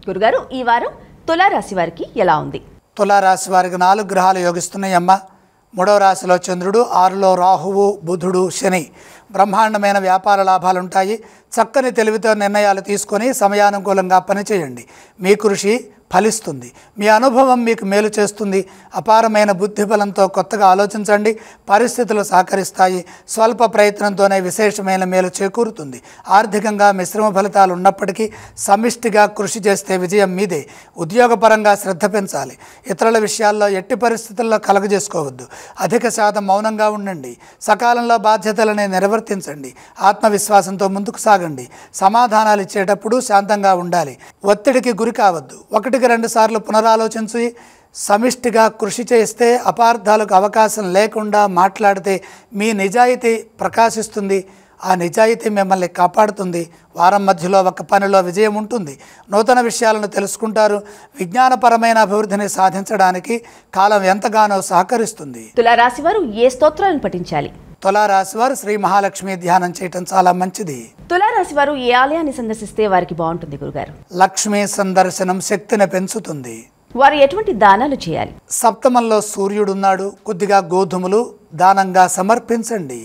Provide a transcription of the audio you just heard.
గురుగారు, ఈ వారం తులారాశి వారికి ఎలా ఉంది? తులారాశి వారికి 4 గ్రహాలు యోగిస్తున్నాయమ్మ. 3వ రాశిలో చంద్రుడు, 6లో రాహువు, బుధుడు, శని. బ్రహ్మాండమైన వ్యాపార లాభాలు ఉంటాయి. చక్కని తెలివితో నిర్ణయాలు తీసుకొని సమయానుకూలంగా పనిచేయండి. మీ కృషి ఫలిస్తుంది. మీ అనుభవం మీకు మేలు చేస్తుంది. అపారమైన బుద్ధిబలంతో కొత్తగా ఆలోచించండి. పరిస్థితులు సహకరిస్తాయి. స్వల్ప ప్రయత్నంతోనే విశేషమైన మేలు చేకూరుతుంది. ఆర్థికంగా మిశ్రమ ఫలితాలు ఉన్నప్పటికీ సమిష్టిగా కృషి చేస్తే విజయం మీదే. ఉద్యోగపరంగా శ్రద్ధ పెంచాలి. ఇతరుల విషయాల్లో ఎట్టి పరిస్థితుల్లో కలగజేసుకోవద్దు. అధిక శాతం మౌనంగా ఉండండి. సకాలంలో బాధ్యతలని నిర్వర్తించండి. ఆత్మవిశ్వాసంతో ముందుకు సాగండి. సమాధానాలు ఇచ్చేటప్పుడు శాంతంగా ఉండాలి. ఒత్తిడికి గురి కావద్దు. 1-2 సార్లు పునరాలోచించి సమిష్టిగా కృషి చేస్తే అపార్థాలకు అవకాశం లేకుండా మాట్లాడితే మీ నిజాయితీ ప్రకాశిస్తుంది. ఆ నిజాయితీ మిమ్మల్ని కాపాడుతుంది. వారం మధ్యలో ఒక పనిలో విజయం ఉంటుంది. నూతన విషయాలను తెలుసుకుంటారు. విజ్ఞానపరమైన అభివృద్ధిని సాధించడానికి కాలం ఎంతగానో సహకరిస్తుంది. తులారాశి వారు ఏ స్తోత్రాలను పఠించాలి? తులారాశి వారు శ్రీ మహాలక్ష్మి ధ్యానం చేయటం చాలా మంచిది. తులారాశి వారు ఏ ఆలయాన్ని సందర్శిస్తే వారికి బాగుంటుంది గురుగారు? లక్ష్మీ సందర్శనం శక్తిని పెంచుతుంది. వారు ఎటువంటి దానాలు చేయాలి? సప్తమంలో సూర్యుడున్నాడు. కొద్దిగా గోధుమలు దానంగా సమర్పించండి.